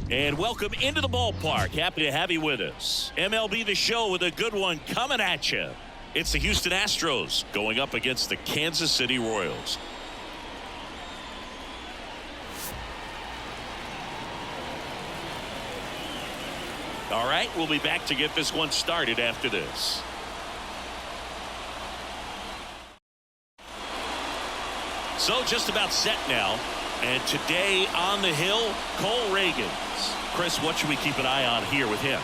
And welcome into the ballpark. Happy to have you with us. MLB The Show with a good one coming at you. It's the Houston Astros going up against the Kansas City Royals. All right, we'll be back to get this one started after this. So just about set now. And today on the hill, Cole Reagans. Chris, what should we keep an eye on here with him?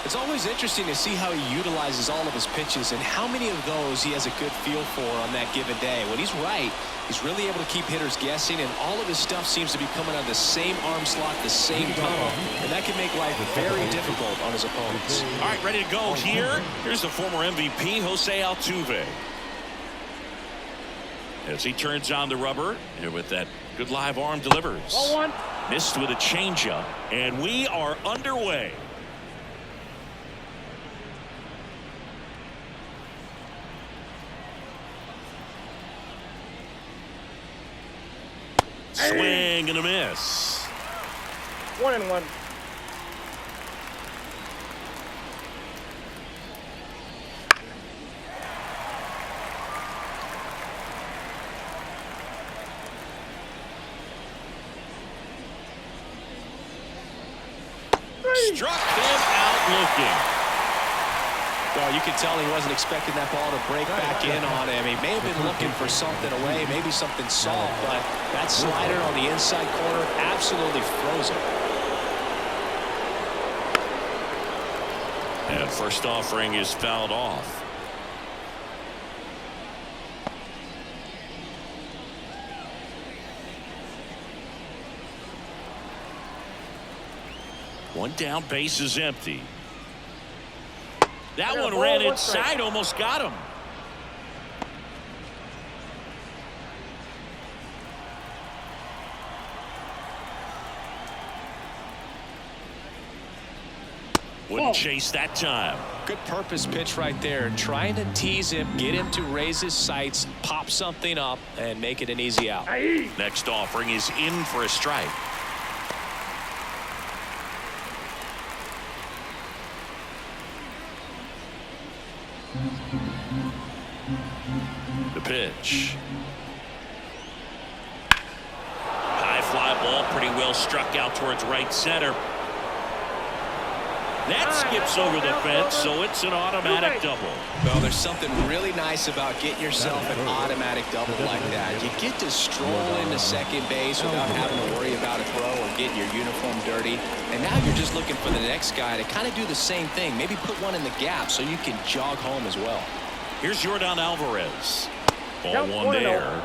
It's always interesting to see how he utilizes all of his pitches and how many of those he has a good feel for on that given day. When he's right, he's really able to keep hitters guessing, and all of his stuff seems to be coming out of the same arm slot, the same tunnel, and that can make life very difficult on his opponents. All right, ready to go here. Here's the former MVP, Jose Altuve. As he turns on the rubber, and with that good live arm delivers. Missed with a changeup, and we are underway. Swing and a miss. 1-1. Struck them out looking. Well, you could tell he wasn't expecting that ball to break back in on him. He may have been looking for something away, maybe something soft, but that slider on the inside corner absolutely froze him. And first offering is fouled off. One down, base is empty. That one ran inside, almost got him. Wouldn't chase that time. Good purpose pitch right there, trying to tease him, get him to raise his sights, pop something up, and make it an easy out. Next offering is in for a strike. The pitch. High fly ball, pretty well struck out towards right center. That skips over the fence, so it's an automatic double. Well, there's something really nice about getting yourself an automatic double like that. You get to stroll into second base without having to worry about a throw or getting your uniform dirty. And now you're just looking for the next guy to kind of do the same thing. Maybe put one in the gap so you can jog home as well. Here's Yordan Alvarez. Ball one there.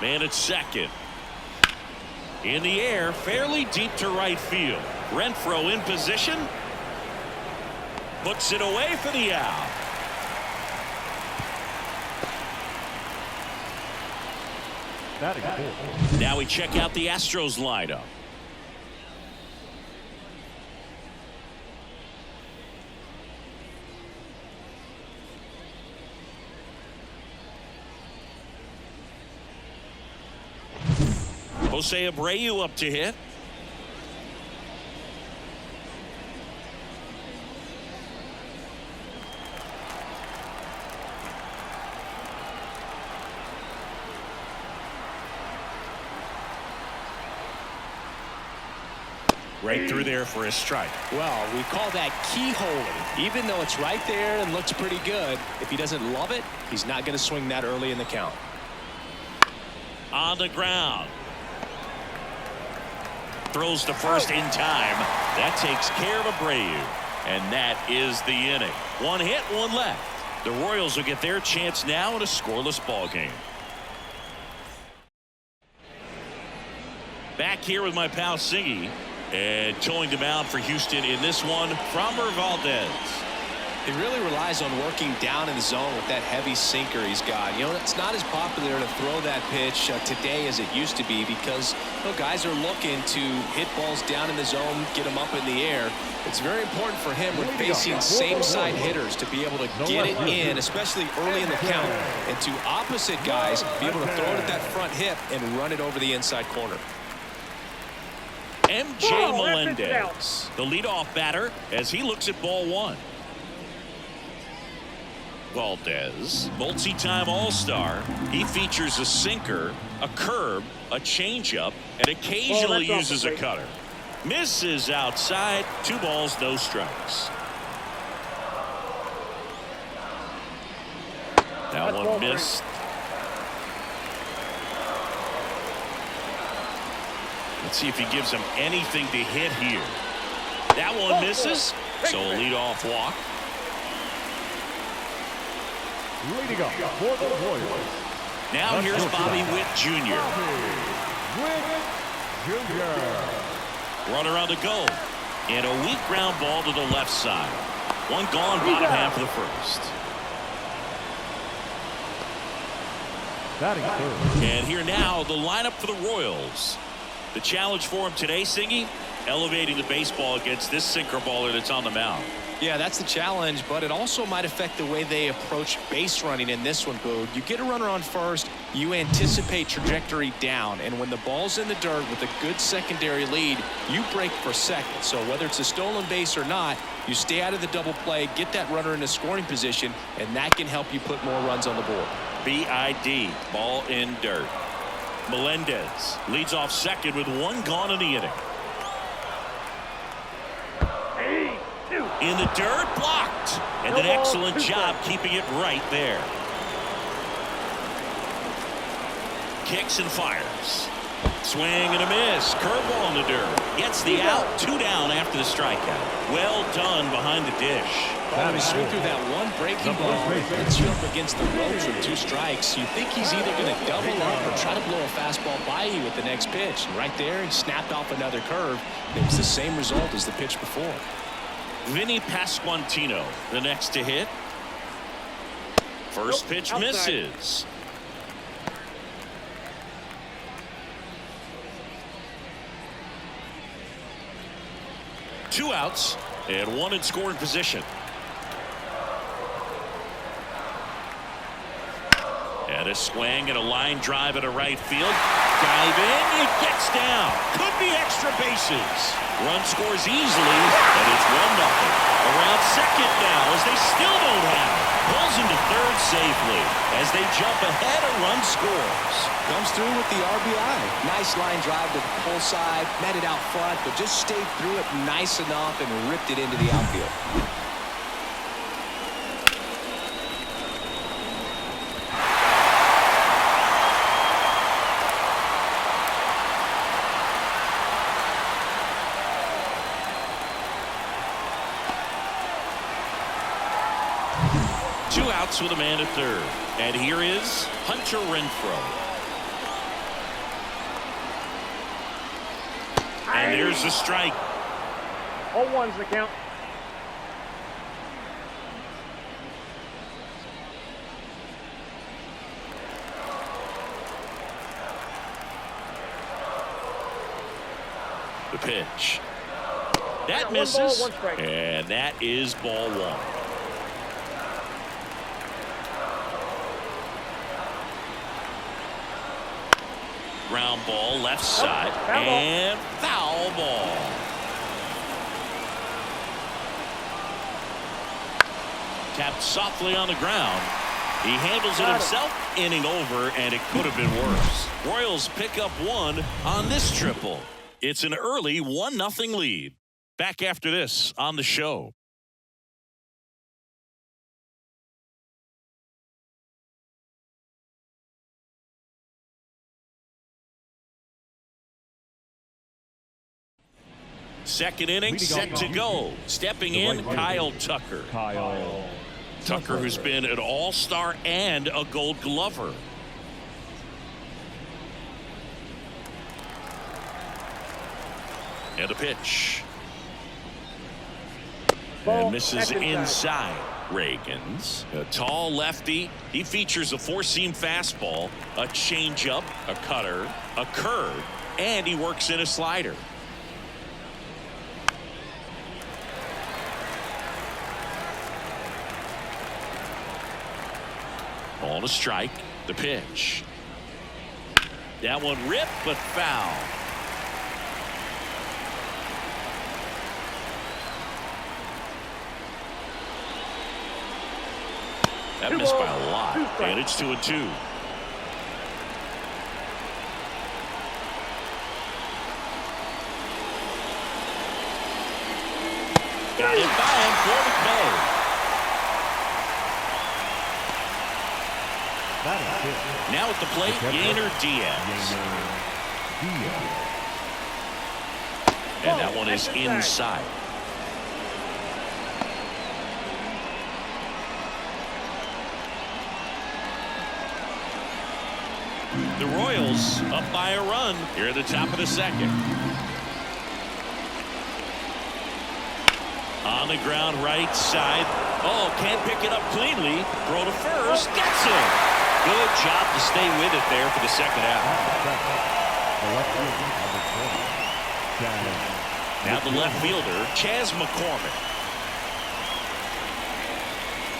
Man at second. In the air, fairly deep to right field. Renfroe in position. Puts it away for the out. Now we check out the Astros lineup. Jose Abreu up to hit. Right through there for a strike. Well, we call that keyholing. Even though it's right there and looks pretty good, if he doesn't love it, he's not going to swing that early in the count. On the ground. Throws to first in time. That takes care of Abreu. And that is the inning. One hit, one left. The Royals will get their chance now in a scoreless ball game. Back here with my pal Singy. And towing the mound for Houston in this one, Framber Valdez. He really relies on working down in the zone with that heavy sinker he's got. You know, it's not as popular to throw that pitch today as it used to be because, you know, guys are looking to hit balls down in the zone, get them up in the air. It's very important for him when facing same-side hitters to be able to get it in, especially early in the count, and to opposite guys be able to throw it at that front hip and run it over the inside corner. MJ Melendez, the leadoff batter, as he looks at ball one. Valdez, multi-time All-Star. He features a sinker, a curve, a changeup, and occasionally uses a cutter. Misses outside. 2 balls, no strikes. That one missed. Let's see if he gives him anything to hit here. That one misses, so a leadoff walk. Leading up for the Royals. Now here's Bobby Witt Jr. Runner on the go. And a weak ground ball to the left side. One gone, bottom half of the first. Batting third. And here now, the lineup for the Royals. The challenge for him today, Singy, elevating the baseball against this sinker baller that's on the mound. Yeah, that's the challenge, but it also might affect the way they approach base running in this one, Boog. You get a runner on first, you anticipate trajectory down, and when the ball's in the dirt with a good secondary lead, you break for second. So whether it's a stolen base or not, you stay out of the double play, get that runner in a scoring position, and that can help you put more runs on the board. BID, ball in dirt. Melendez leads off second with 1 gone in the inning. In the dirt, blocked. And an excellent job keeping it right there. Kicks and fires. Swing and a miss. Curveball in the dirt. Gets the out. 2 down after the strikeout. Well done behind the dish. When he swing through that one breaking ball and you up against the ropes with 2 strikes, you think he's either going to double up or try to blow a fastball by you with the next pitch. And right there, he snapped off another curve. It was the same result as the pitch before. Vinny Pasquantino, the next to hit. First pitch misses. Two outs and 1 in scoring position. And a swing and a line drive at a right field. Dive in, it gets down. Could be extra bases. Run scores easily, and it's 1-0. Around second now as they still don't have it. Pulls into third safely. As they jump ahead, a run scores. Comes through with the RBI. Nice line drive to the pull side. Met it out front, but just stayed through it nice enough and ripped it into the outfield. Two outs with a man at third. And here is Hunter Renfroe. And there's the strike. 0-1's the count. The pitch. That 1 misses. ball, 1 strike. And that is ball 1. Ground ball left side and foul ball. Tapped softly on the ground. He handles it himself. Inning over, and it could have been worse. Royals pick up 1 on this triple. It's an early 1-0 lead. Back after this on the show. Second inning set to go. Stepping in, Kyle Tucker. Tucker, who's been an all-star and a Gold Glover. And a pitch. And misses inside. Reagans, a tall lefty. He features a four-seam fastball, a changeup, a cutter, a curve, and he works in a slider. Ball to strike. The pitch. That one ripped, but foul. That missed by a lot, and it's 2-2. Got it by him for the play. Now at the plate, Yainer Diaz. And that one is inside. The Royals up by a run here at the top of the second. On the ground right side. Oh, can't pick it up cleanly. Throw to first. Gets it. Good job to stay with it there for the second half. Now the left fielder, Chas McCormick.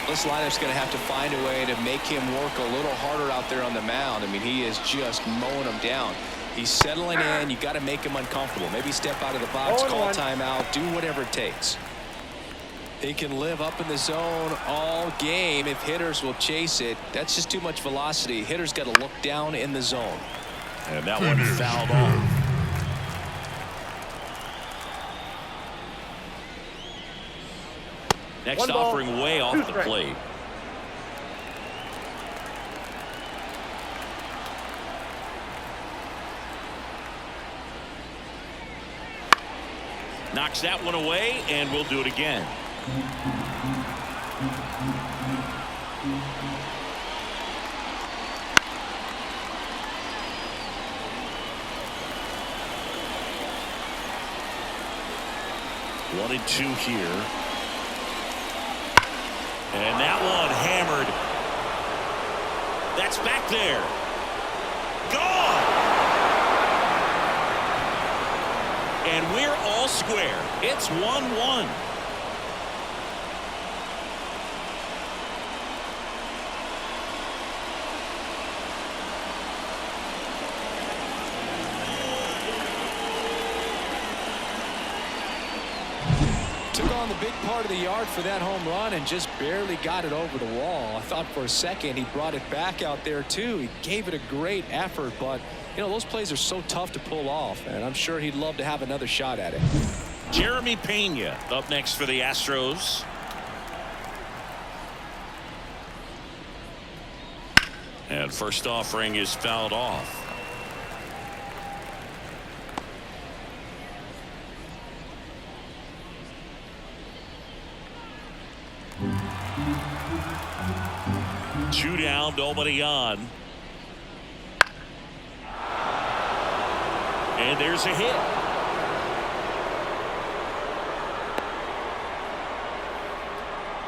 This lineup's going to have to find a way to make him work a little harder out there on the mound. I mean, he is just mowing them down. He's settling in. You got to make him uncomfortable. Maybe step out of the box, call timeout, do whatever it takes. He can live up in the zone all game if hitters will chase it. That's just too much velocity. Hitters got to look down in the zone. And that one fouled off. Next offering way off the plate. Knocks that one away, and we'll do it again. One and two here. And that one hammered. That's back there. Gone. And we're all square. It's 1-1. Took on the big part of the yard for that home run and just barely got it over the wall. I thought for a second he brought it back out there too. He gave it a great effort, but you know, those plays are so tough to pull off, and I'm sure he'd love to have another shot at it. Jeremy Pena up next for the Astros. And first offering is fouled off. Two down, nobody on. And there's a hit.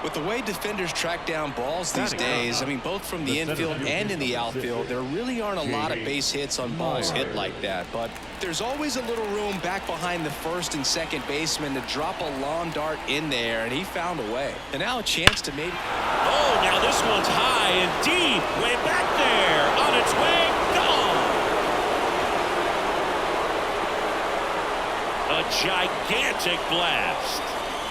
With the way defenders track down balls these days, I mean, both from the infield and in the outfield, there really aren't a lot of base hits on balls hit like that. But there's always a little room back behind the first and second baseman to drop a lawn dart in there, and he found a way. And now a chance to maybe... Oh, now this one's high and deep, way back there, on its way, gone. A gigantic blast.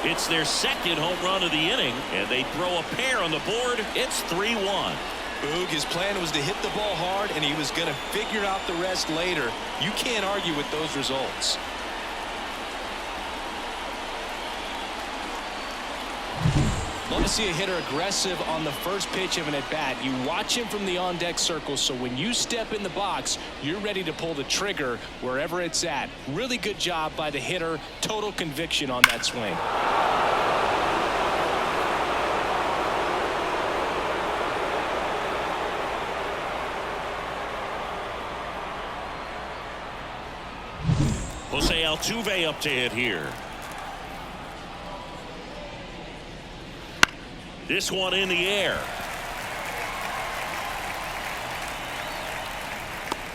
It's their second home run of the inning, and they throw a pair on the board. It's 3-1. Boog, his plan was to hit the ball hard, and he was going to figure out the rest later. You can't argue with those results. Love to see a hitter aggressive on the first pitch of an at-bat. You watch him from the on-deck circle, so when you step in the box, you're ready to pull the trigger wherever it's at. Really good job by the hitter. Total conviction on that swing. Jose Altuve up to hit here. This one in the air.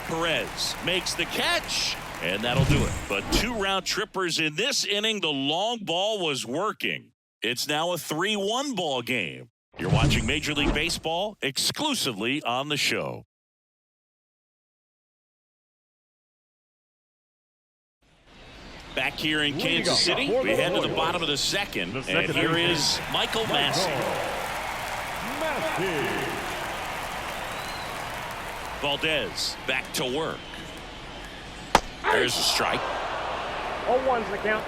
Perez makes the catch, and that'll do it. But 2 round trippers in this inning. The long ball was working. It's now a 3-1 ball game. You're watching Major League Baseball exclusively on the show. Back here in Kansas City, we head to the bottom of the second, and here is Michael Massey. Valdez back to work. There's a strike. 0-1's the count.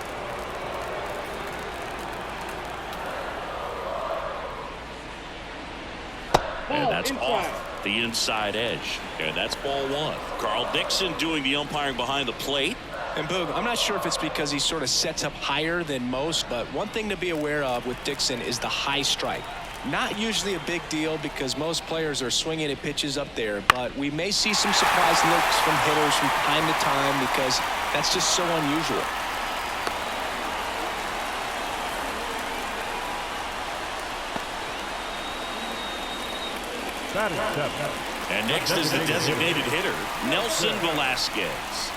And that's inside. off the inside edge. And that's ball 1. Carl Dixon doing the umpiring behind the plate. And Boog, I'm not sure if it's because he sort of sets up higher than most, but one thing to be aware of with Dixon is the high strike. Not usually a big deal because most players are swinging at pitches up there, but we may see some surprise looks from hitters from time to time because that's just so unusual. And next is the designated hitter, Nelson Velasquez.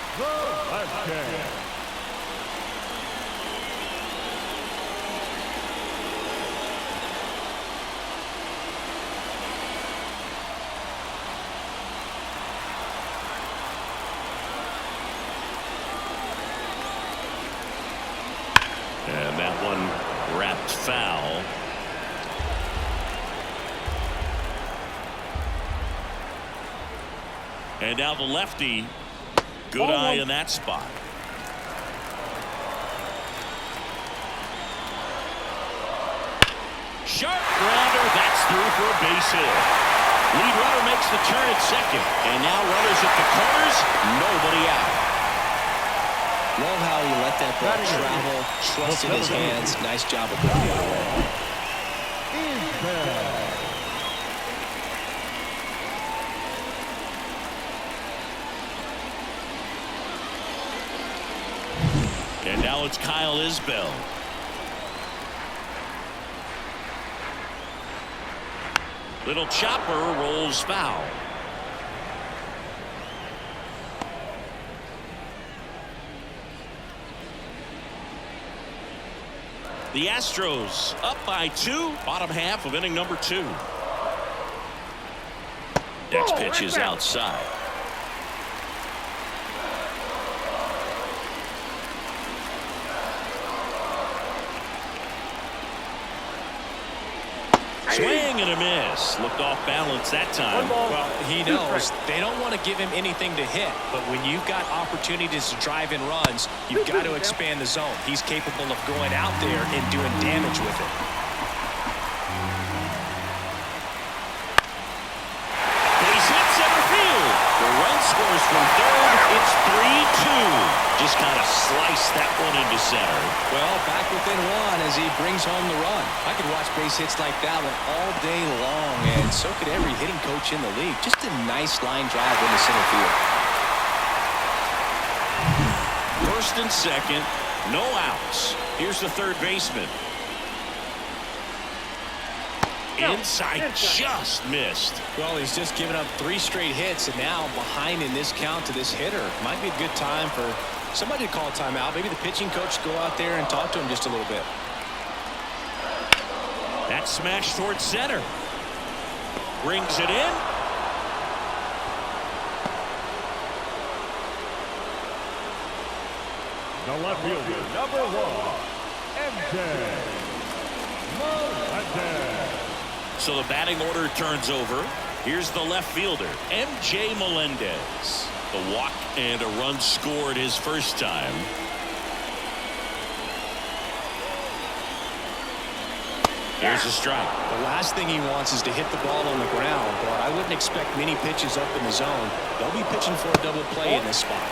And that one wrapped foul. And now the lefty. Good eye in that spot. Sharp grounder. That's through for a base hit. Lead runner makes the turn at second. And now runners at the corners. Nobody out. Love how he let that ball travel, trust in his hands. Nice job of going the other way. And now it's Kyle Isbell. Little chopper rolls foul. The Astros up by 2, bottom half of inning number 2. Next pitch is outside. Swing and a miss. Looked off balance that time. Well, he knows they don't want to give him anything to hit, but when you've got opportunities to drive in runs, you've got to expand the zone. He's capable of going out there and doing damage with it. Base hit center field. The run scores from third. It's 3-2. Just kind of sliced that one into center. Well, back within 1 as he brings home the run. I could watch base hits like that one all day long, and so could every hitting coach in the league. Just a nice line drive into center field. First and second, no outs. Here's the third baseman. Inside, just missed. Well, he's just given up 3 straight hits, and now behind in this count to this hitter. Might be a good time for somebody to call a timeout. Maybe the pitching coach go out there and talk to him just a little bit. That smash towards center. Brings it in. The left fielder, number 1, MJ. So the batting order turns over. Here's the left fielder, MJ Melendez. The walk and a run scored his first time. There's a strike. The last thing he wants is to hit the ball on the ground, but I wouldn't expect many pitches up in the zone. They'll be pitching for a double play in this spot.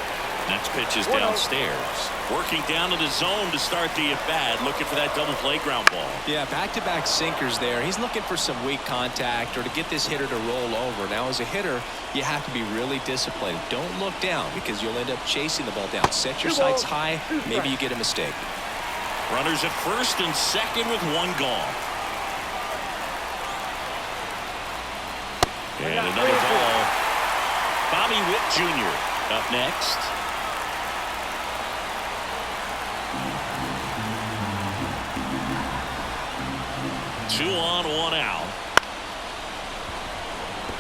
Next pitch is downstairs. Working down to the zone to start the at-bat, looking for that double play ground ball. Yeah, back-to-back sinkers there. He's looking for some weak contact or to get this hitter to roll over. Now, as a hitter, you have to be really disciplined. Don't look down because you'll end up chasing the ball down. Set your sights high. Maybe you get a mistake. Runners at first and second with 1 gone. And another ball. Bobby Witt Jr. up next. Two on, one out.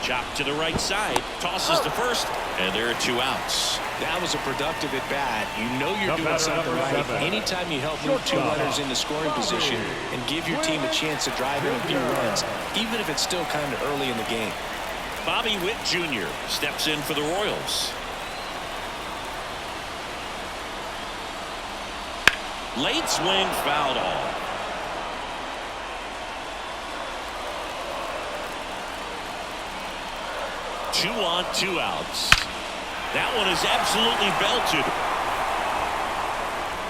Chop to the right side. Tosses to first. And there are 2 outs. That was a productive at bat. You know you're doing something right. Anytime you help move 2 runners into scoring position and give your team a chance to drive in a few runs, even if it's still kind of early in the game. Bobby Witt Jr. steps in for the Royals. Late swing, fouled off. Two on, 2 outs. That one is absolutely belted.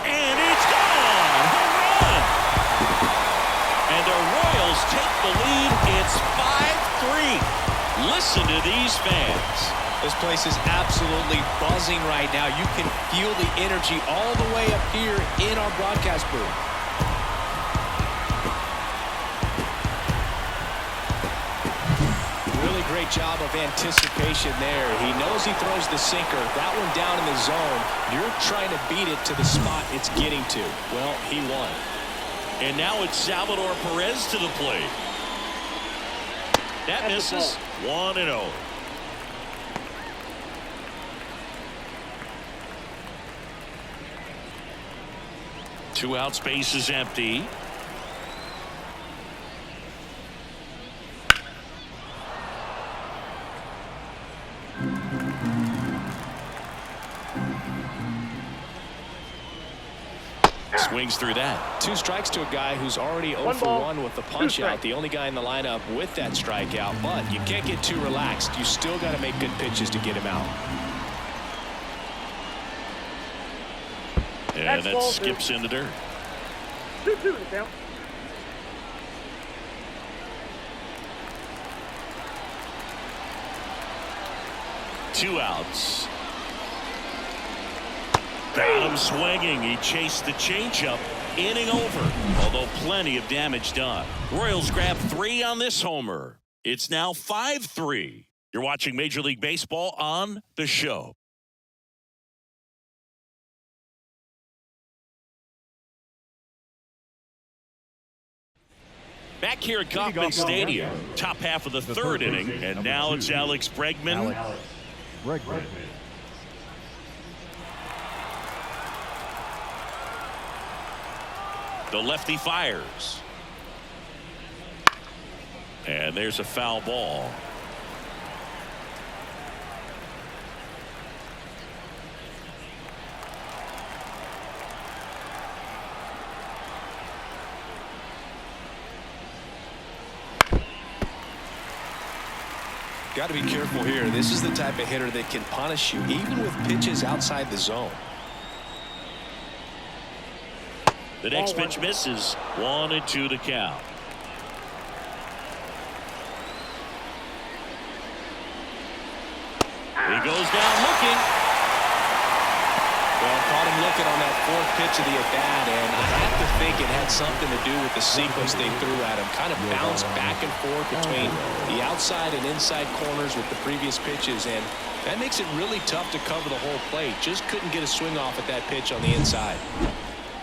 And it's gone. Home run. And the Royals take the lead. It's 5-3. Listen to these fans. This place is absolutely buzzing right now. You can feel the energy all the way up here in our broadcast booth. Really great job of anticipation there. He knows he throws the sinker. That one down in the zone. You're trying to beat it to the spot it's getting to. Well, he won. And now it's Salvador Perez to the plate. That misses. 1-0. Two out, space is empty. Swings through that. 2 strikes to a guy who's already 0 for 1 with the punch out. The only guy in the lineup with that strikeout. But you can't get too relaxed. You still got to make good pitches to get him out. And that skips in the dirt. 2-2 to count. Two outs. Got him swinging. He chased the changeup. Inning over. Although plenty of damage done. Royals grab 3 on this homer. It's now 5-3. You're watching Major League Baseball on The Show. Back here at Kauffman Stadium, top half of the third inning, and now it's Alex Bregman. The lefty fires. And there's a foul ball. Got to be careful here. This is the type of hitter that can punish you even with pitches outside the zone. The next pitch misses. 1-2 to count. He goes down looking. Well, caught him looking on that 4th pitch of the at-bat, and I have to think it had something to do with the sequence they threw at him. Kind of bounced back and forth between the outside and inside corners with the previous pitches, and that makes it really tough to cover the whole plate. Just couldn't get a swing off at that pitch on the inside.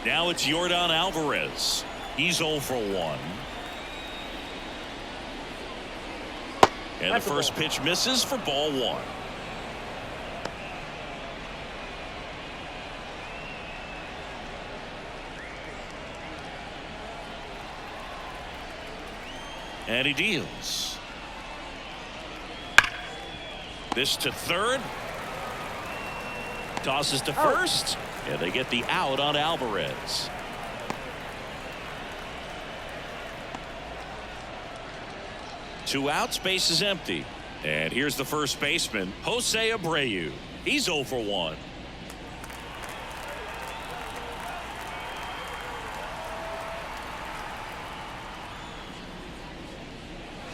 Now it's Yordan Alvarez. He's 0 for 1. And the first pitch misses for ball 1. And he deals. This to third. Tosses to first. And they get the out on Alvarez. Two outs, base is empty. And here's the first baseman, Jose Abreu. He's 0 for 1.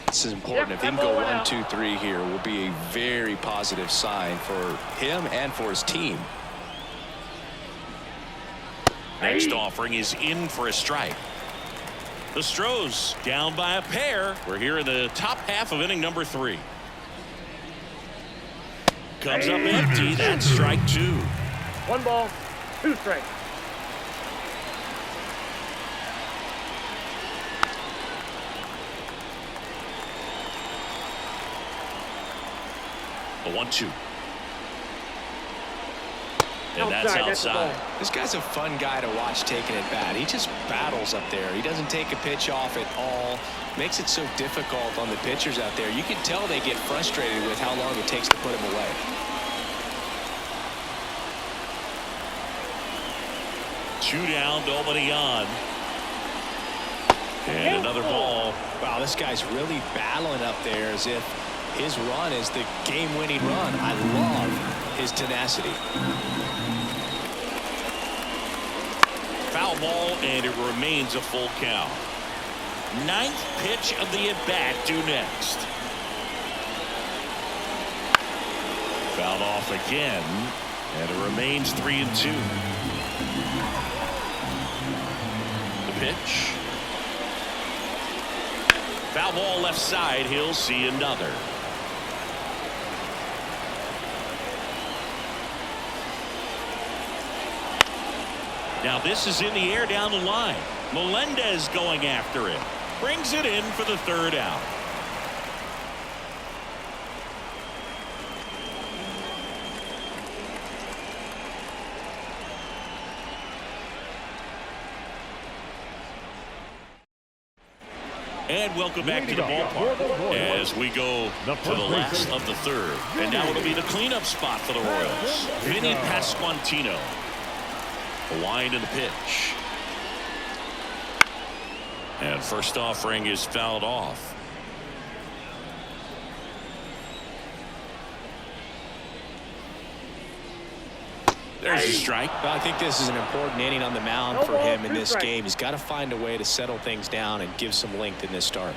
This is important. If he can go 1, 2, 3 here, will be a very positive sign for him and for his team. Next offering is in for a strike. The Astros down by a pair. We're here in the top half of inning number 3. comes up empty. That's strike two. 1 ball, 2 strikes. The 1-2. And that's outside. This guy's a fun guy to watch taking at bat. He just battles up there. He doesn't take a pitch off at all. Makes it so difficult on the pitchers out there. You can tell they get frustrated with how long it takes to put him away. Two down, nobody on. And another ball. Wow, this guy's really battling up there as if his run is the game-winning run. I love his tenacity. Foul ball, and it remains a full count. 9th pitch of the at-bat due next. Fouled off again, and it remains 3-2. The pitch. Foul ball left side. He'll see another. Now this is in the air down the line. Melendez going after it. Brings it in for the 3rd out. And welcome back to the ballpark as we go to the last of the 3rd. And now it'll be the cleanup spot for the Royals. Vinny Pasquantino. The wind and the pitch. And first offering is fouled off. There's a strike. Well, I think this is an important inning on the mound for him in this game. He's got to find a way to settle things down and give some length in this start.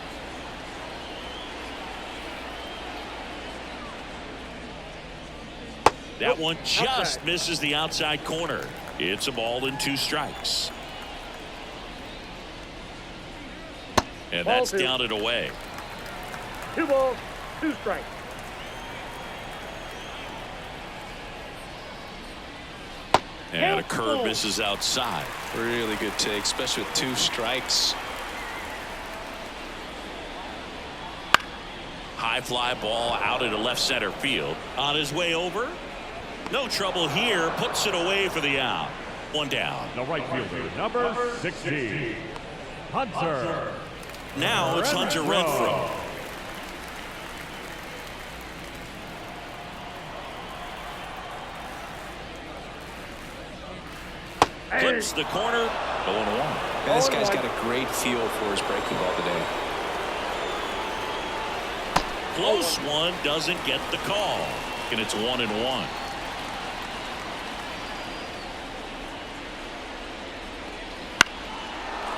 That one just misses the outside corner. It's a ball and 2 strikes. And that's down and away. 2 balls, 2 strikes. And a curve misses outside. Really good take, especially with 2 strikes. High fly ball out into left center field. On his way over. No trouble here. Puts it away for the out. 1 down. The right fielder, number 16, Hunter. Now it's Hunter Renfroe. Clips the corner. 0-1. This guy's got a great feel for his breaking ball today. Close one, doesn't get the call. And it's 1-1.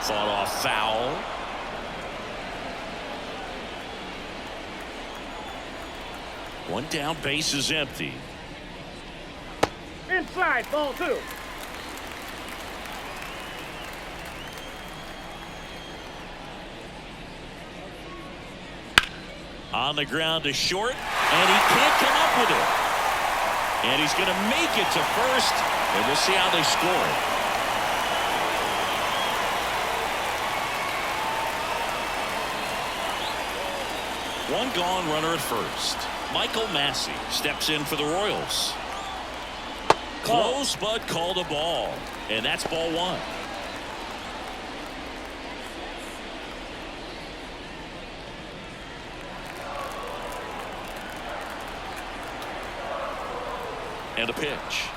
Fought off foul. One down, base is empty. Inside, ball 2. On the ground to short, and he can't come up with it. And he's going to make it to first, and we'll see how they score it. One gone, runner at first. Michael Massey steps in for the Royals. Close, but called a ball. And that's ball 1. And a pitch.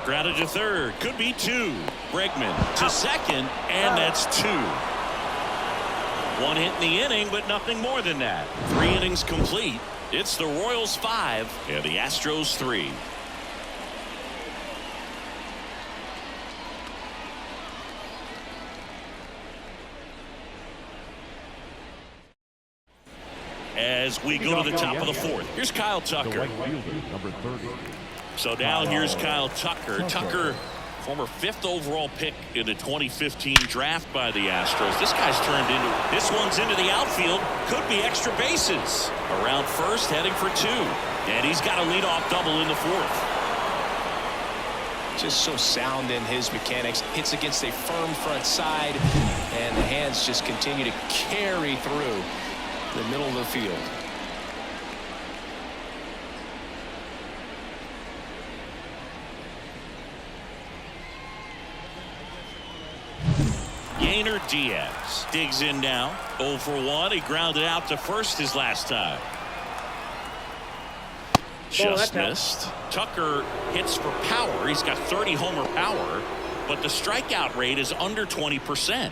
Grounded to third. Could be 2. Bregman to second, and that's 2. 1 hit in the inning, but nothing more than that. 3 innings complete. It's the Royals 5 and the Astros 3. As we go to the top of the 4th, here's Kyle The Tucker. right fielder, number 30. So now here's Kyle Tucker. Tucker, former 5th overall pick in the 2015 draft by the Astros. This guy's this one's into the outfield. Could be extra bases. Around first, heading for 2. And he's got a leadoff double in the fourth. Just so sound in his mechanics. Hits against a firm front side, and the hands just continue to carry through the middle of the field. Yainer Diaz digs in now. 0 for 1. He grounded out to first his last time. Just missed. Tucker hits for power. He's got 30 homer power, but the strikeout rate is under 20%.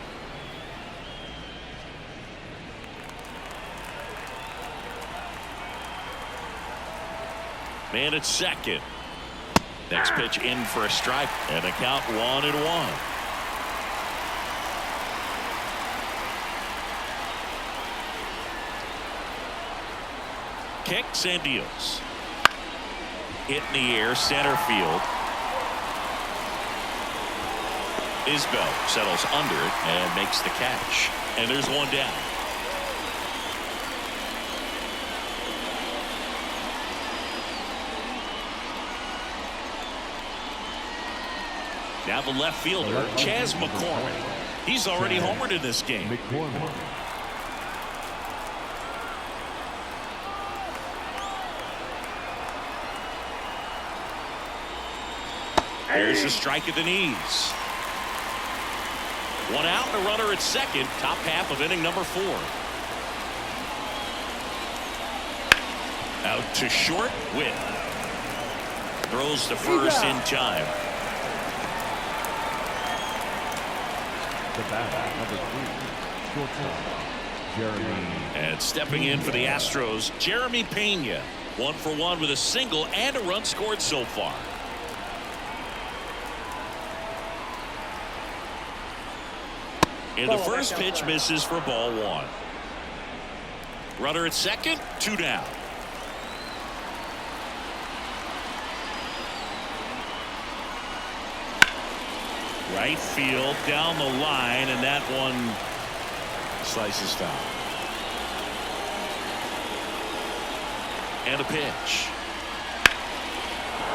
Man at second. Next pitch in for a strike, and a count 1-1. Kicks and deals. Hit in the air, center field. Isbell settles under it and makes the catch. And there's one down. Now the left fielder, Chas McCormick. He's already homered in this game. There's a strike at the knees. One out and a runner at second. Top half of inning number 4. Out to short. Whit. Throws to first in time. The batter, number 3, shortstop, Jeremy. And stepping in for the Astros, Jeremy Pena. 1 for 1 with a single and a run scored so far. And the first pitch misses for ball 1. Runner at second, 2 down. Right field down the line, and that one slices foul. And a pitch.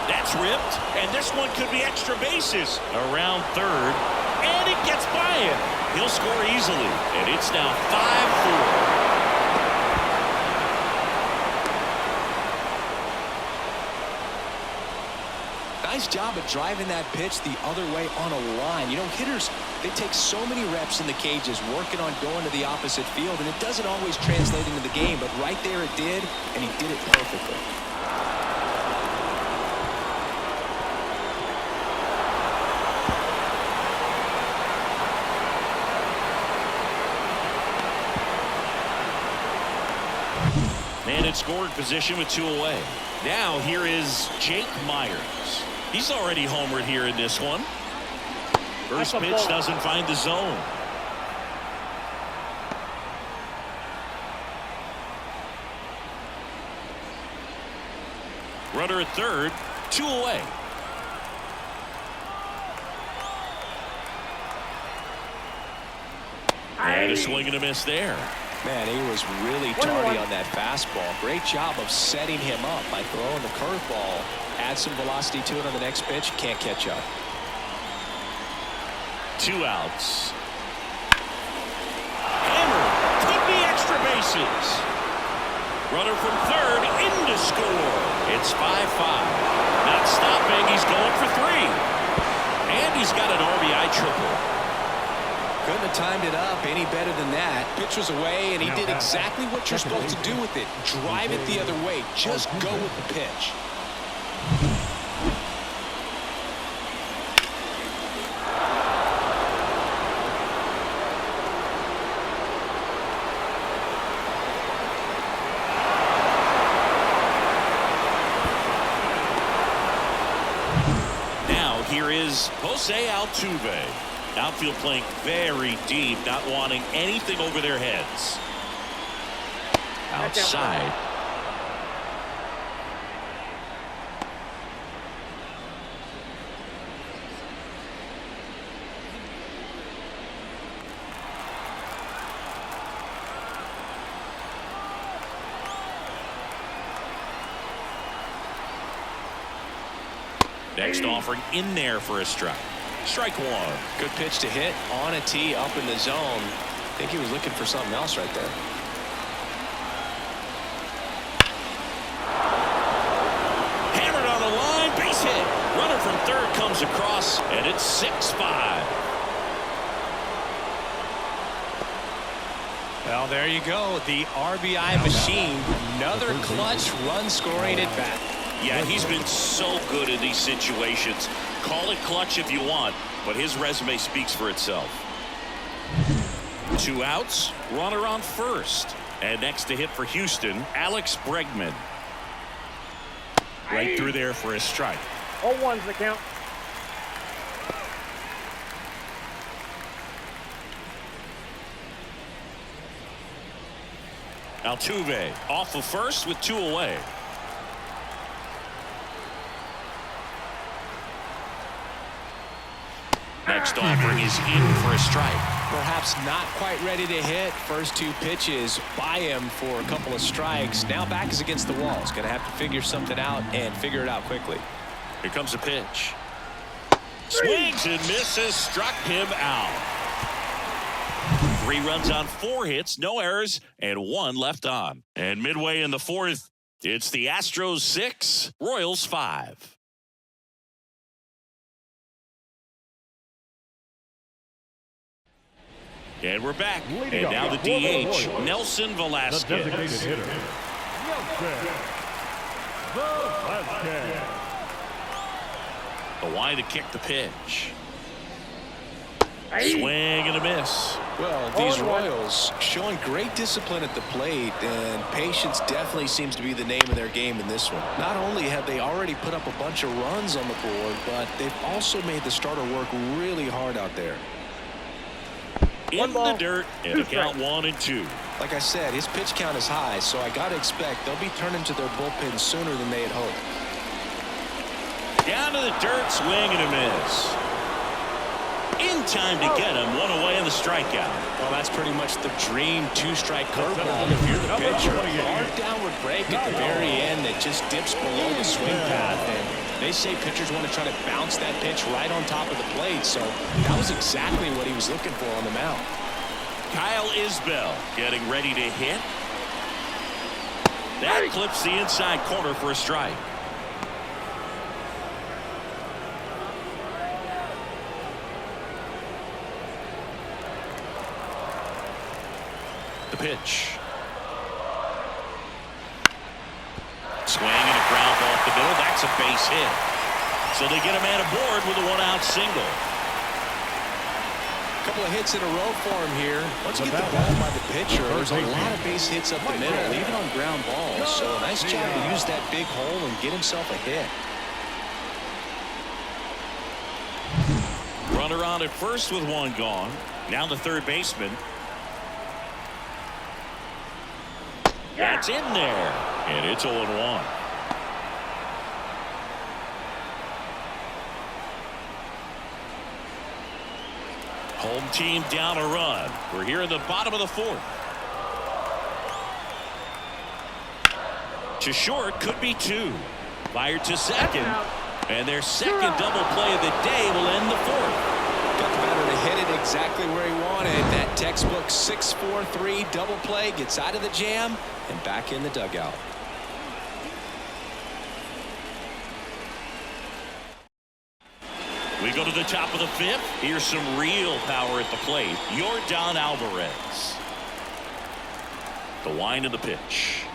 That's ripped, and this one could be extra bases. Around third, and it gets by him. He'll score easily, and it's now 5-4. Nice job of driving that pitch the other way on a line. You know, hitters, they take so many reps in the cages working on going to the opposite field, and it doesn't always translate into the game, but right there it did, and he did it perfectly. Man in scoring position with 2 away. Now here is Jake Myers. He's already homered here in this one. First pitch doesn't find the zone. Runner at third, 2 away. And a swing and a miss there. Man, he was really tardy on that fastball. Great job of setting him up by throwing the curveball. Add some velocity to it on the next pitch. Can't catch up. 2 outs. Hammer. Could be extra bases. Runner from third in to score. It's 5-5. Not stopping. He's going for 3. And he's got an RBI triple. Couldn't have timed it up any better than that. Pitch was away, and he did exactly what you're supposed to do with it. Drive it the other way. Just go with the pitch. Now here is Jose Altuve. Outfield playing very deep, not wanting anything over their heads. Outside. Next offering in there for a strike. Strike one. Good pitch to hit on a tee up in the zone. I think he was looking for something else right there. Hammered on the line, base hit. Runner from third comes across, and it's 6-5. Well, there you go. The RBI machine. Another clutch run scoring at bat. Yeah, he's been so good in these situations. Call it clutch if you want, but his resume speaks for itself. 2 outs, runner on first. And next to hit for Houston, Alex Bregman. Right through there for a strike. 0-1's the count. Altuve off of first with 2 away. Next offering is in for a strike. Perhaps not quite ready to hit. First 2 pitches by him for a couple of strikes. Now back is against the wall. He's going to have to figure something out and figure it out quickly. Here comes a pitch. Swings and misses. Struck him out. 3 runs on 4 hits, no errors, and 1 left on. And midway in the 4th, it's the Astros 6, Royals 5. And we're back. And now the DH, Nelson The Velasquez. designated hitter, Nelson Velasquez. The line to kick the pitch. Swing and a miss. Well, these Royals showing great discipline at the plate, and patience definitely seems to be the name of their game in this one. Not only have they already put up a bunch of runs on the board, but they've also made the starter work really hard out there. In the dirt, and a count 1 and 2. Like I said, his pitch count is high, so I got to expect they'll be turning to their bullpen sooner than they had hoped. Down to the dirt, swing and a miss. In time to get him, 1 away in the strikeout. Well, that's pretty much the dream 2-strike curveball if you're the pitcher. Hard downward break at the very end that just dips below the swing path. And they say pitchers want to try to bounce that pitch right on top of the plate. So that was exactly what he was looking for on the mound. Kyle Isbell getting ready to hit. That clips the inside corner for a strike. The pitch. Swing and a ground ball off the middle. That's a base hit. So they get a man aboard with a 1-out single. A couple of hits in a row for him here. Once you get the ball by the pitcher, there's a lot of base hits up the middle, even on ground balls. So a nice job to use that big hole and get himself a hit. Runner on at first with 1 gone. Now the third baseman. That's in there, and it's 0-1. Home team down a run. We're here in the bottom of the 4th. To short, could be 2. Fired to second, and their second double play of the day will end the 4th. Got the batter to hit it exactly where he wanted. That textbook 6-4-3 double play, gets out of the jam and back in the dugout. We go to the top of the 5th. Here's some real power at the plate. Yordan Alvarez. The wind of the pitch.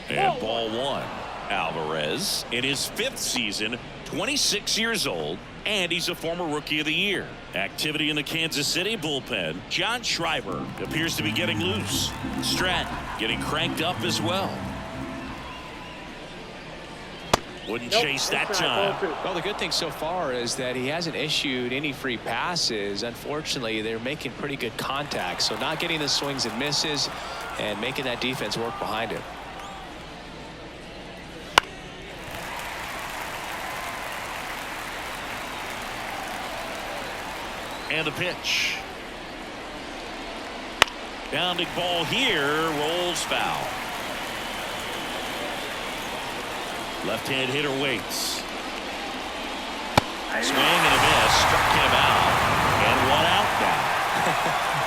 And ball 1. Alvarez in his 5th season, 26 years old, and he's a former Rookie of the Year. Activity in the Kansas City bullpen. John Schreiber appears to be getting loose. Stratton getting cranked up as well. Wouldn't chase that time. Well, the good thing so far is that he hasn't issued any free passes. Unfortunately, they're making pretty good contact, so not getting the swings and misses and making that defense work behind him. And the pitch. Bounding ball here, rolls foul. Left-hand hitter waits. Swing and a miss. Struck him out. And one out now.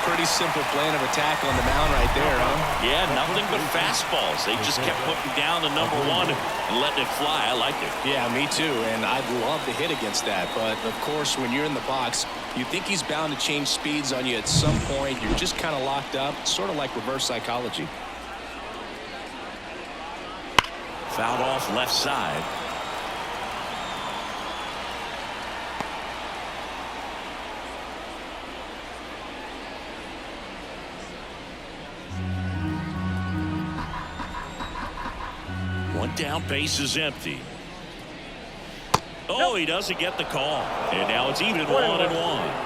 Pretty simple plan of attack on the mound right there, huh? Yeah, nothing but fastballs. They just kept putting down the number one and letting it fly. I liked it. Yeah, me too, and I'd love to hit against that. But, of course, when you're in the box, you think he's bound to change speeds on you at some point. You're just kind of locked up, sort of like reverse psychology. Fouled off left side. One down, base is empty. Oh, he doesn't get the call. And now it's even 1-1.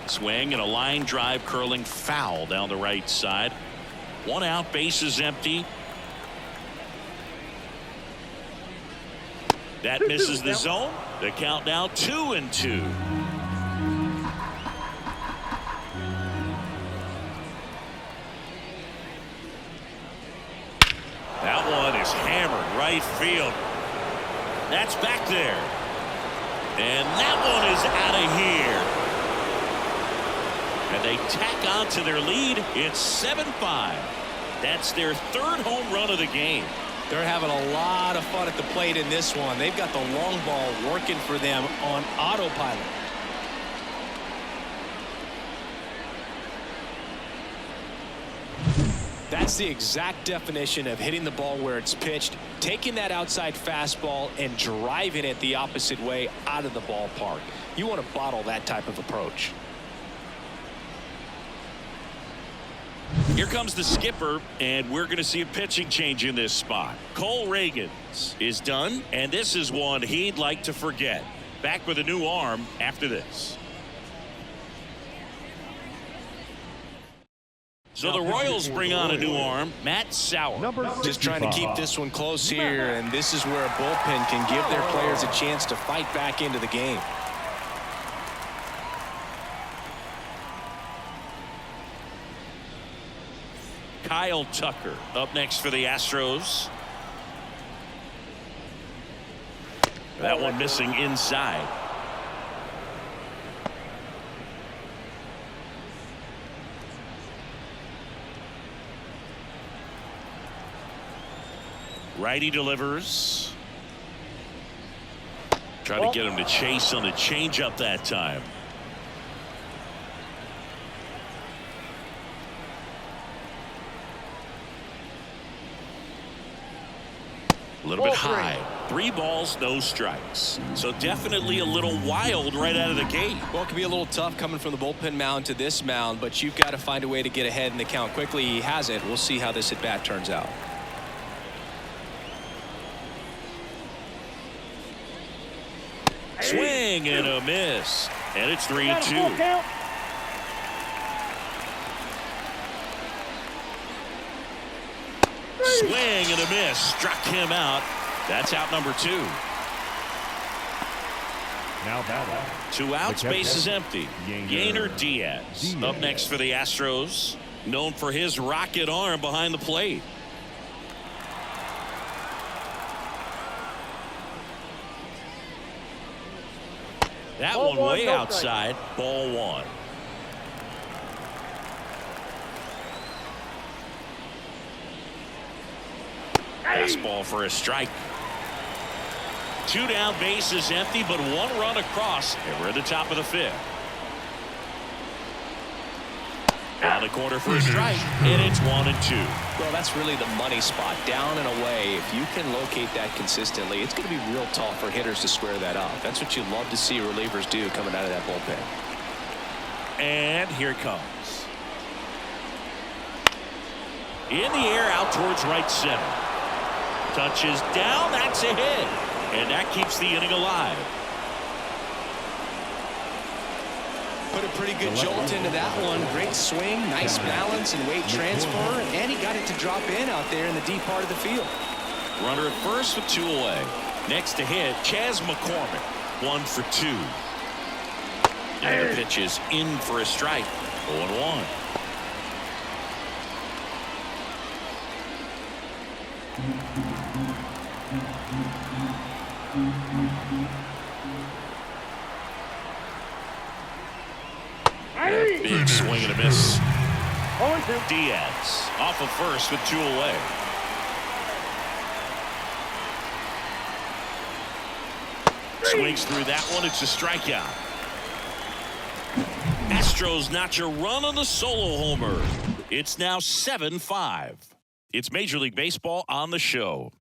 Swing and a line drive curling foul down the right side. One out, base is empty. That misses the zone. The count now 2-2. That one is hammered right field. That's back there. And that one is out of here. And they tack on to their lead. It's 7-5. That's their third home run of the game. They're having a lot of fun at the plate in this one. They've got the long ball working for them on autopilot. That's the exact definition of hitting the ball where it's pitched, taking that outside fastball and driving it the opposite way out of the ballpark. You want to bottle that type of approach. Here comes the skipper, and we're going to see a pitching change in this spot. Cole Reagans is done, and this is one he'd like to forget. Back with a new arm after this. So the Royals bring on a new arm, Matt Sauer. Just trying to keep this one close here, and this is where a bullpen can give their players a chance to fight back into the game. Kyle Tucker up next for the Astros. That one missing inside. Righty delivers. Trying to get him to chase on the changeup that time. A little bit high. 3 balls, no strikes. So definitely a little wild right out of the gate. Well, it can be a little tough coming from the bullpen mound to this mound, but you've got to find a way to get ahead in the count quickly. He hasn't. We'll see how this at bat turns out. Swing and a miss. And it's 3-2. Swing and a miss. Struck him out. That's out number 2. Now batting. 2 outs, base is empty. Yainer Diaz up next for the Astros. Known for his rocket arm behind the plate. That one way outside. Ball 1. Fastball for a strike. 2 down, base is empty, but 1 run across, and we're at the top of the 5th. Down the corner for a strike, and it's 1-2. Well, that's really the money spot, down and away. If you can locate that consistently, it's going to be real tough for hitters to square that up. That's what you love to see relievers do coming out of that bullpen. And here it comes. In the air, out towards right center. Touches down, that's a hit. And that keeps the inning alive. Put a pretty good jolt into that one. Great swing, nice balance and weight transfer, and he got it to drop in out there in the deep part of the field. Runner at first with 2 away. Next to hit, Chas McCormick, 1 for 2. And the pitch is in for a strike. 0-1. Big swing and a miss. 0-2. Diaz off of first with 2 away. Swings through that one. It's a strikeout. Astros notch a run on the solo homer. It's now 7-5. It's Major League Baseball on the show.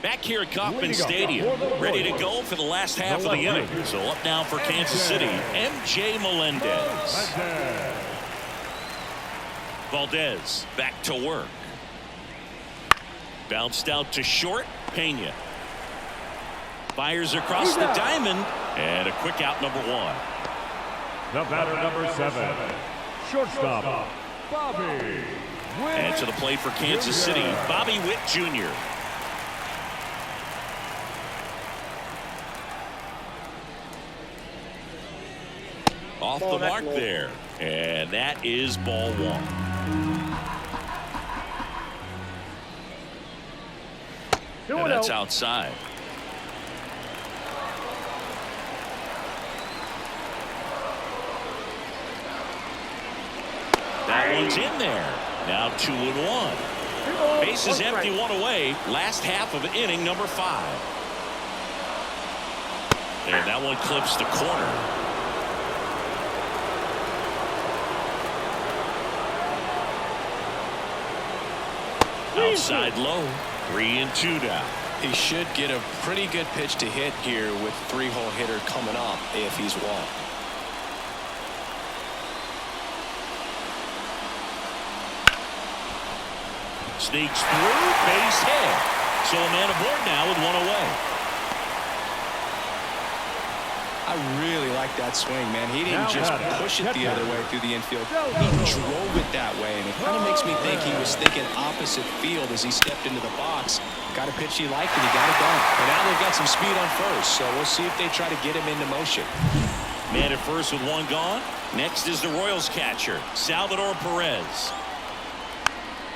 Back here at Kauffman Stadium, ready to go for the last half of the inning. So up now for Kansas City, M.J. Melendez. Valdez back to work. Bounced out to short. Pena fires across the diamond, and a quick out, number 1. The batter, number 7, shortstop, Bobby Witt. And to the plate for Kansas City, Bobby Witt Jr. Off the mark there, and that is ball 1. And that's outside. That one's in there. Now 2-1. Bases empty, 1 away. Last half of inning number 5. And that one clips the corner. Outside low. 3-2 down. He should get a pretty good pitch to hit here with 3-hole hitter coming up if he's walked. Sneaks through, base hit. So a man aboard now with 1 away. I really like that swing, man. He didn't just push it the other way through the infield. He drove it that way, and it kind of makes me think he was thinking opposite field as he stepped into the box. Got a pitch he liked, and he got it done. And now they've got some speed on first, so we'll see if they try to get him into motion. Man at first with 1 gone. Next is the Royals catcher, Salvador Perez.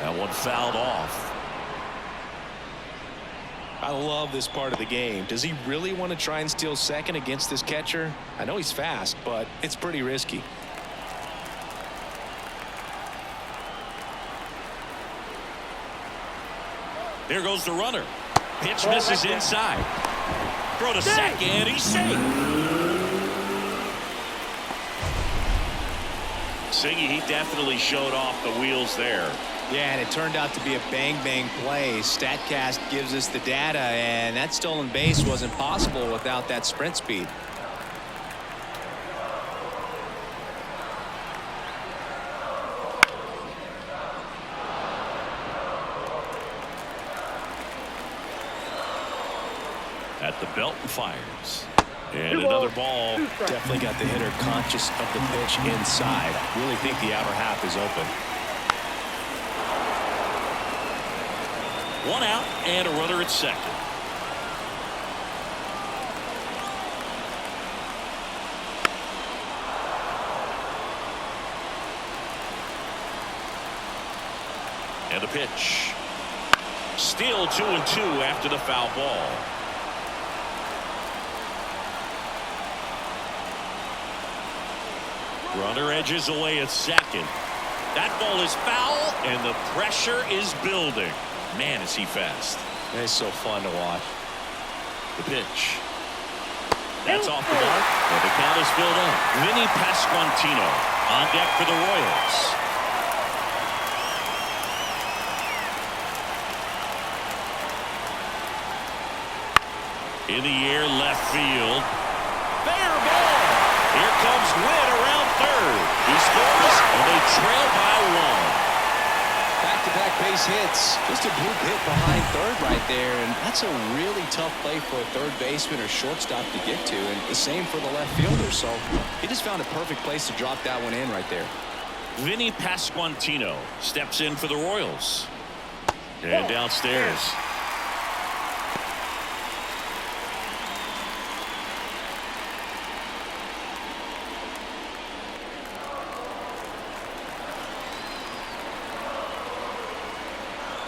That one fouled off. I love this part of the game. Does he really want to try and steal second against this catcher? I know he's fast, but it's pretty risky. There goes the runner. Pitch misses inside. Throw to second. He's safe. Siggy, he definitely showed off the wheels there. Yeah, and it turned out to be a bang-bang play. StatCast gives us the data, and that stolen base wasn't possible without that sprint speed. At the belt and fires. And another ball. Definitely got the hitter conscious of the pitch inside. Really think the outer half is open. 1 out and a runner at second. And a pitch. Still 2-2 after the foul ball. Runner edges away at second. That ball is foul, and the pressure is building. Man, is he fast. It's so fun to watch. The pitch. That's off the mark, and the count is filled up. Vinny Pasquantino on deck for the Royals. In the air, left field. Fair ball. Here comes Witt around third. He scores, and they trail by 1. Back-to-back base hits. Just a bloop hit behind third right there, and that's a really tough play for a third baseman or shortstop to get to, and the same for the left fielder, so he just found a perfect place to drop that one in right there. Vinny Pasquantino steps in for the Royals. And downstairs.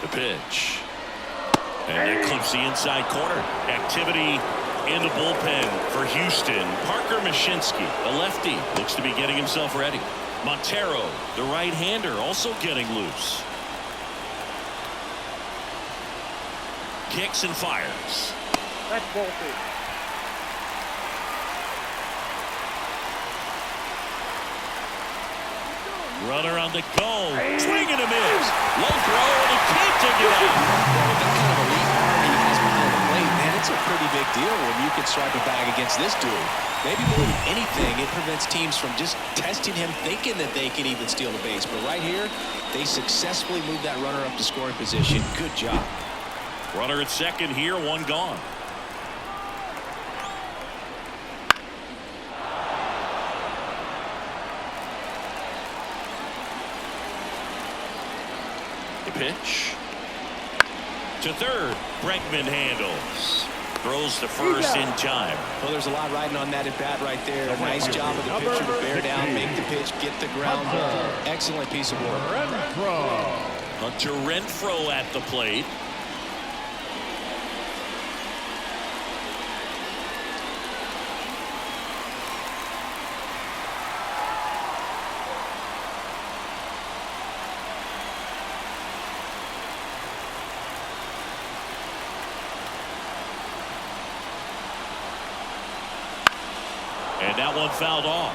The pitch. And that clips the inside corner. Activity in the bullpen for Houston. Parker Mashinsky, a lefty, looks to be getting himself ready. Montero, the right-hander, also getting loose. Kicks and fires. That's ball two. Runner on the go. Swing and a miss. Low throw, and he can't take it out. Well, with that kind of elite arm he has behind the plate, man, it's a pretty big deal when you can strike a bag against this dude. Maybe more than anything, it prevents teams from just testing him, thinking that they can even steal the base. But right here, they successfully moved that runner up to scoring position. Good job. Runner at second here, one gone. The pitch. To third, Bregman handles. Throws to first in time. Well, there's a lot riding on that at bat right there. A nice job of the pitcher to bear down, make the pitch, get the ground ball. Excellent piece of work. Hunter Renfroe at the plate. And that one fouled off.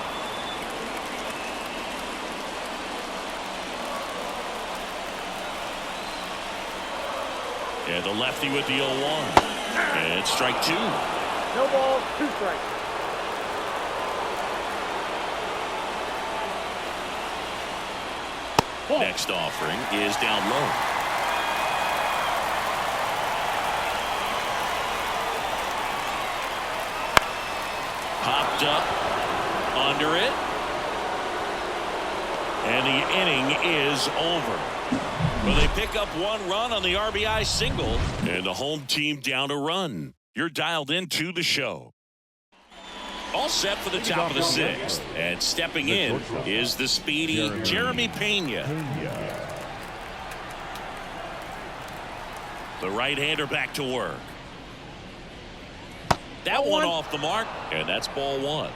And the lefty with the 0-1. And strike two. No ball, two strikes. Next offering is down low. Popped up under it. And the inning is over. Well, they pick up one run on the RBI single. And the home team down a run. You're dialed into the show. All set for the top of the sixth. And stepping in is the speedy Jeremy Pena. The right-hander back to work. That one off the mark, and that's ball one.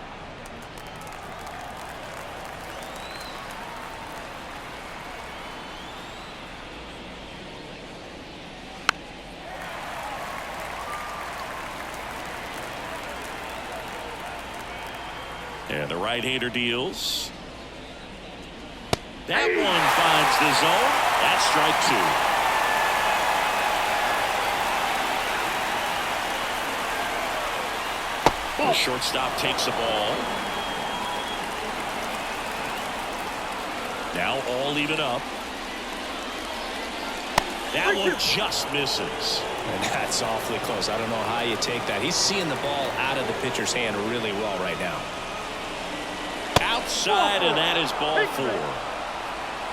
And the right-hander deals. That one finds the zone. That's strike two. The shortstop takes the ball. Now all even up. That one just misses. And that's awfully close. I don't know how you take that. He's seeing the ball out of the pitcher's hand really well right now. Outside, and that is ball four.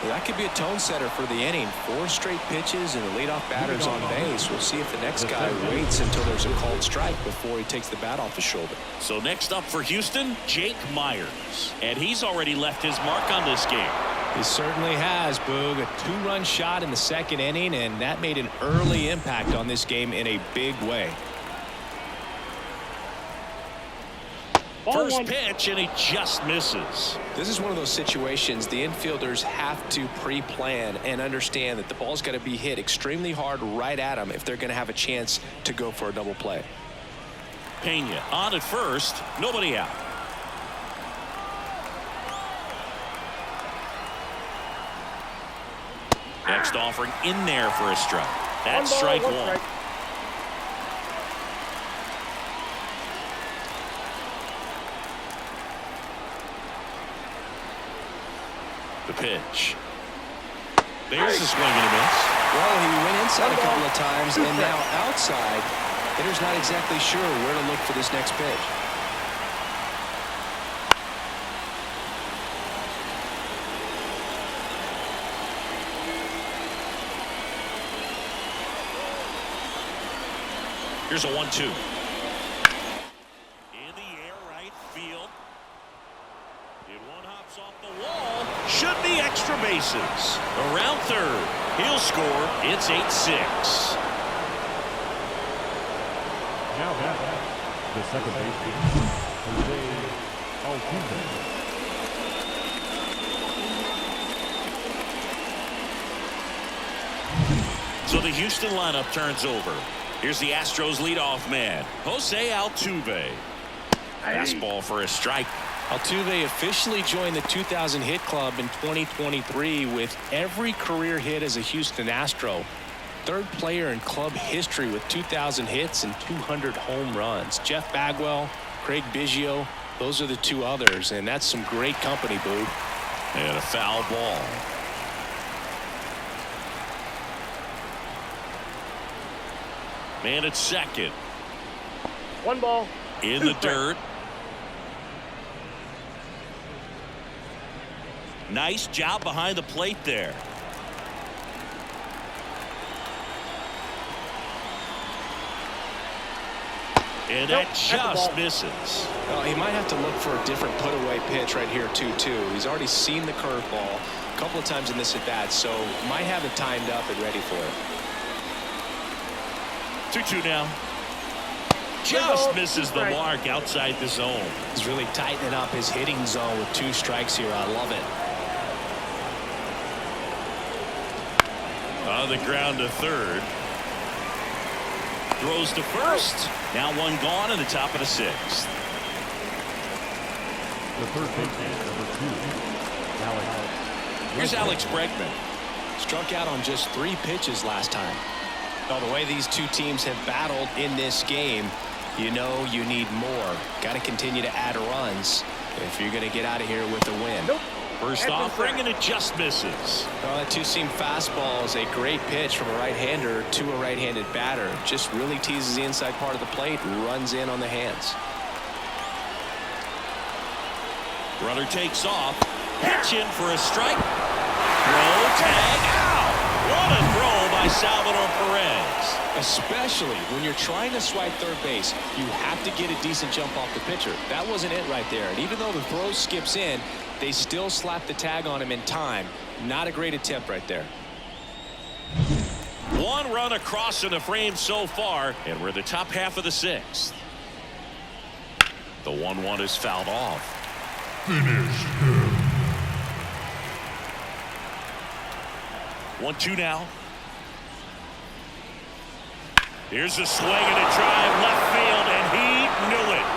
Well, that could be a tone setter for the inning. 4 straight pitches and the leadoff batter's on base. We'll see if the next guy waits until there's a called strike before he takes the bat off his shoulder. So next up for Houston, Jake Myers. And he's already left his mark on this game. He certainly has, Boog. A 2-run shot in the second inning, and that made an early impact on this game in a big way. First pitch, and he just misses. This is one of those situations the infielders have to pre-plan and understand that the ball's got to be hit extremely hard right at them if they're going to have a chance to go for a double play. Pena on at first, nobody out. Next offering in there for a strike. That's strike one. The pitch. There's a swing and a miss. Well, he went inside a couple of times, and now outside. Hitter's not exactly sure where to look for this next pitch. Here's a 1-2. In the air, right field. It one hops off the wall. Should be extra bases. Around third. He'll score. It's 8-6. Now back the second baseman, Jose Altuve. So the Houston lineup turns over. Here's the Astros leadoff man, Jose Altuve. Fastball for a strike. Altuve officially joined the 2,000 hit club in 2023 with every career hit as a Houston Astro. Third player in club history with 2,000 hits and 200 home runs. Jeff Bagwell, Craig Biggio, those are the two others, and that's some great company, Boog. And a foul ball. Man at second. 1 ball. In 2 the strikes. dirt. Nice job behind the plate there. And Nope, that that's the just ball. misses. Well, he might have to look for a different put-away pitch right here, 2-2. He's already seen the curveball a couple of times in this at-bat, so might have it timed up and ready for it. 2-2 now. Just misses the mark outside the zone. He's really tightening up his hitting zone with 2 strikes here. I love it. On the ground to third. Throws to first. Now 1 gone in the top of the 6th. The third baseman, number 2, Alex. Here's Alex Bregman. Struck out on just 3 pitches last time. Well, the way these two teams have battled in this game, you know you need more. Got to continue to add runs if you're going to get out of here with a win. Nope. First offering, and it just misses. Well, that 2-seam fastball is a great pitch from a right-hander to a right-handed batter. Just really teases the inside part of the plate, runs in on the hands. Runner takes off. Pitch in for a strike. Throw, tag, out. What a throw by Salvador Perez. Especially when you're trying to swipe third base, you have to get a decent jump off the pitcher. That wasn't it right there. And even though the throw skips in, they still slap the tag on him in time. Not a great attempt right there. 1 run across in the frame so far, and we're in the top half of the 6th. The 1-1 is fouled off. Finish him. 1-2 now. Here's a swing and a drive left field, and he knew it.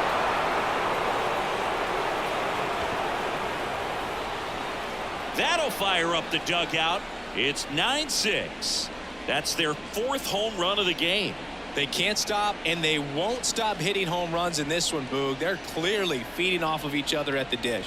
That'll fire up the dugout. It's 9-6. That's their 4th home run of the game. They can't stop, and they won't stop hitting home runs in this one, Boog. They're clearly feeding off of each other at the dish.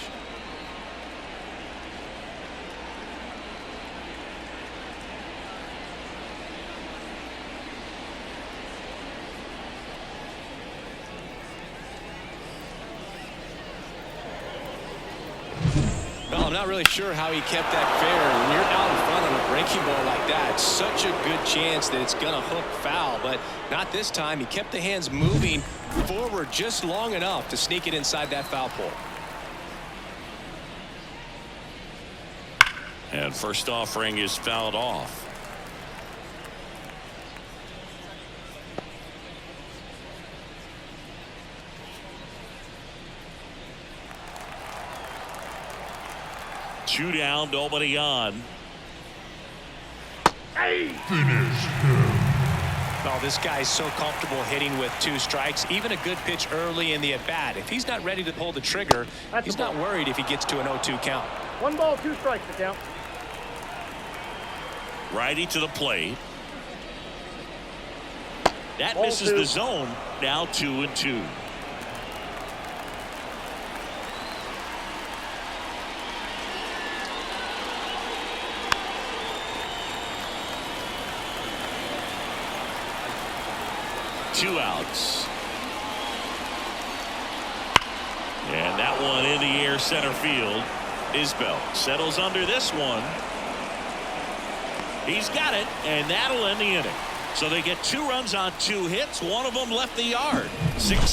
Well, I'm not really sure how he kept that fair. When you're out in front on a breaking ball like that, it's such a good chance that it's going to hook foul, but not this time. He kept the hands moving forward just long enough to sneak it inside that foul pole. And first offering is fouled off. Two down, nobody on. Finish him. Oh, this guy's so comfortable hitting with 2 strikes. Even a good pitch early in the at-bat. If he's not ready to pull the trigger, he's not worried if he gets to an 0-2 count. 1 ball, 2 strikes to count. Righty to the plate. That Ball misses 2. the zone. Now 2-2. Two outs. And that one in the air center field. Isbell settles under this one. He's got it, and that'll end the inning. So they get 2 runs on 2 hits. One of them left the yard. 6